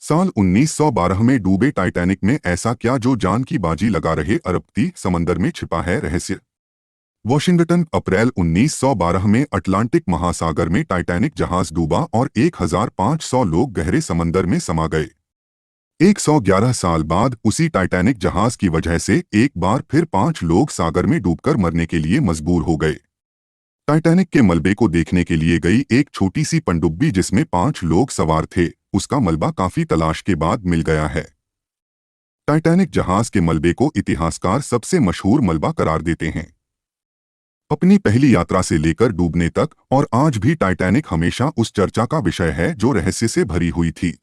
साल 1912 में डूबे टाइटैनिक में ऐसा क्या जो जान की बाजी लगा रहे अरबती समंदर में छिपा है रहस्य। वॉशिंगटन, अप्रैल 1912 में अटलांटिक महासागर में टाइटैनिक जहाज डूबा और 1500 लोग गहरे समंदर में समा गए। 111 साल बाद उसी टाइटैनिक जहाज की वजह से एक बार फिर 5 लोग सागर में डूबकर मरने के लिए मजबूर हो गए। टाइटैनिक के मलबे को देखने के लिए गई एक छोटी सी पनडुब्बी जिसमें 5 लोग सवार थे, उसका मलबा काफी तलाश के बाद मिल गया है। टाइटैनिक जहाज के मलबे को इतिहासकार सबसे मशहूर मलबा करार देते हैं। अपनी पहली यात्रा से लेकर डूबने तक और आज भी टाइटैनिक हमेशा उस चर्चा का विषय है जो रहस्य से भरी हुई थी।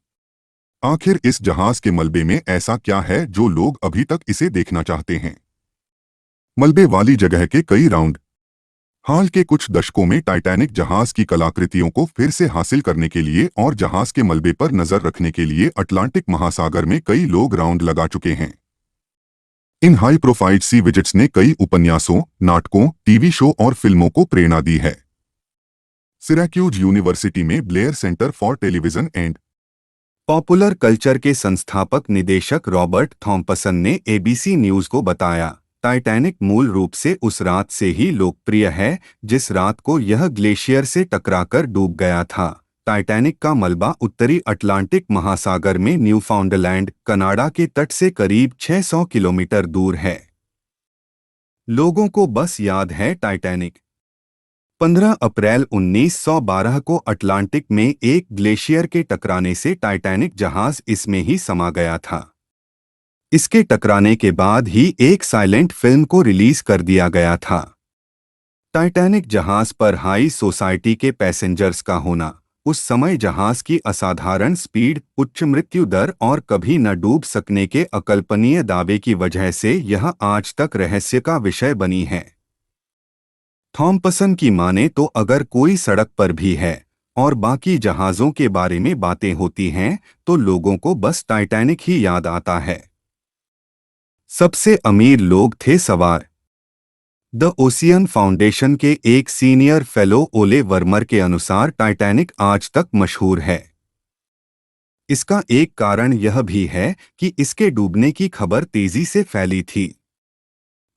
आखिर इस जहाज के मलबे में ऐसा क्या है जो लोग अभी तक इसे देखना चाहते हैं। मलबे वाली जगह के कई राउंड। हाल के कुछ दशकों में टाइटैनिक जहाज की कलाकृतियों को फिर से हासिल करने के लिए और जहाज के मलबे पर नजर रखने के लिए अटलांटिक महासागर में कई लोग राउंड लगा चुके हैं। इन हाई प्रोफाइल सी विजिट्स ने कई उपन्यासों, नाटकों, टीवी शो और फिल्मों को प्रेरणा दी है। सिराक्यूज यूनिवर्सिटी में Blair centre for television and popular culture के संस्थापक निदेशक रॉबर्ट थॉम्पसन ने एबीसी न्यूज को बताया, टाइटैनिक मूल रूप से उस रात से ही लोकप्रिय है जिस रात को यह ग्लेशियर से टकराकर डूब गया था। टाइटैनिक का मलबा उत्तरी अटलांटिक महासागर में न्यूफाउंडलैंड, कनाडा के तट से करीब 600 किलोमीटर दूर है। लोगों को बस याद है टाइटैनिक। 15 अप्रैल 1912 को अटलांटिक में एक ग्लेशियर के टकराने से टाइटैनिक जहाज इसमें ही समा गया था। इसके टकराने के बाद ही एक साइलेंट फिल्म को रिलीज कर दिया गया था। टाइटैनिक जहाज पर हाई सोसाइटी के पैसेंजर्स का होना, उस समय जहाज की असाधारण स्पीड, उच्च मृत्यु दर और कभी न डूब सकने के अकल्पनीय दावे की वजह से यह आज तक रहस्य का विषय बनी है। थॉम्पसन की माने तो अगर कोई सड़क पर भी है और बाकी जहाज़ों के बारे में बातें होती हैं तो लोगों को बस टाइटैनिक ही याद आता है। सबसे अमीर लोग थे सवार। द ओशियन फाउंडेशन के एक सीनियर फेलो ओले वर्मर के अनुसार टाइटैनिक आज तक मशहूर है। इसका एक कारण यह भी है कि इसके डूबने की खबर तेजी से फैली थी।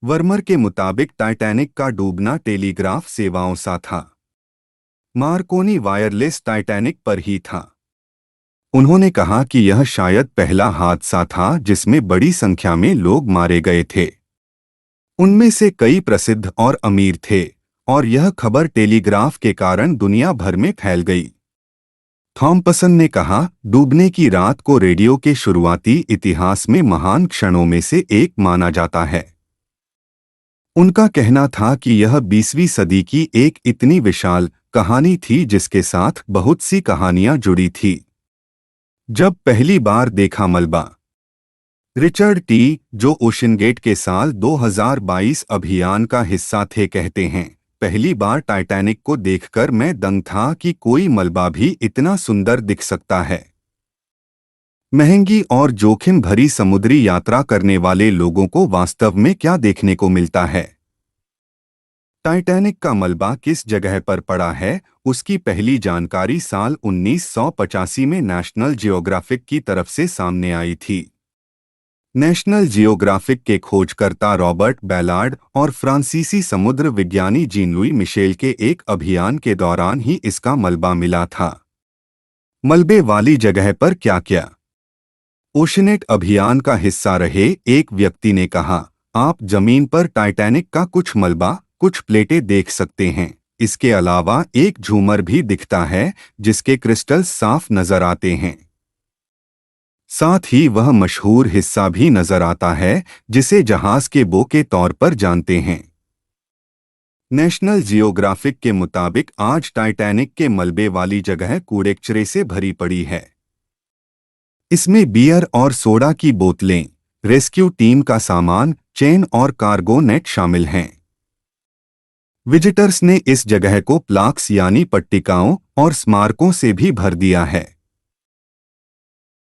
वर्मर के मुताबिक टाइटैनिक का डूबना टेलीग्राफ सेवाओं सा था। मार्कोनी वायरलेस टाइटैनिक पर ही था। उन्होंने कहा कि यह शायद पहला हादसा था जिसमें बड़ी संख्या में लोग मारे गए थे। उनमें से कई प्रसिद्ध और अमीर थे और यह खबर टेलीग्राफ के कारण दुनिया भर में फैल गई। थॉम्पसन ने कहा, डूबने की रात को रेडियो के शुरुआती इतिहास में महान क्षणों में से एक माना जाता है। उनका कहना था कि यह 20वीं सदी की एक इतनी विशाल कहानी थी जिसके साथ बहुत सी कहानियां जुड़ी थी। जब पहली बार देखा मलबा। रिचर्ड टी, जो ओशनगेट के साल 2022 अभियान का हिस्सा थे, कहते हैं, पहली बार टाइटैनिक को देखकर मैं दंग था कि कोई मलबा भी इतना सुंदर दिख सकता है। महंगी और जोखिम भरी समुद्री यात्रा करने वाले लोगों को वास्तव में क्या देखने को मिलता है। टाइटैनिक का मलबा किस जगह पर पड़ा है, उसकी पहली जानकारी साल 1985 में नेशनल जियोग्राफिक की तरफ से सामने आई थी। नेशनल जियोग्राफिक के खोजकर्ता रॉबर्ट बैलार्ड और फ्रांसीसी समुद्र विज्ञानी जीन लुई मिशेल के एक अभियान के दौरान ही इसका मलबा मिला था। मलबे वाली जगह पर क्या क्या? ओशनेट अभियान का हिस्सा रहे एक व्यक्ति ने कहा, आप जमीन पर टाइटैनिक का कुछ मलबा, कुछ प्लेटें देख सकते हैं। इसके अलावा एक झूमर भी दिखता है जिसके क्रिस्टल साफ नजर आते हैं। साथ ही वह मशहूर हिस्सा भी नजर आता है जिसे जहाज के बो के तौर पर जानते हैं। नेशनल जियोग्राफिक के मुताबिक आज टाइटैनिक के मलबे वाली जगह कूड़े-कचरे से भरी पड़ी है। इसमें बियर और सोडा की बोतलें, रेस्क्यू टीम का सामान, चेन और कार्गो नेट शामिल हैं। विजिटर्स ने इस जगह को प्लाक्स यानी पट्टिकाओं और स्मारकों से भी भर दिया है।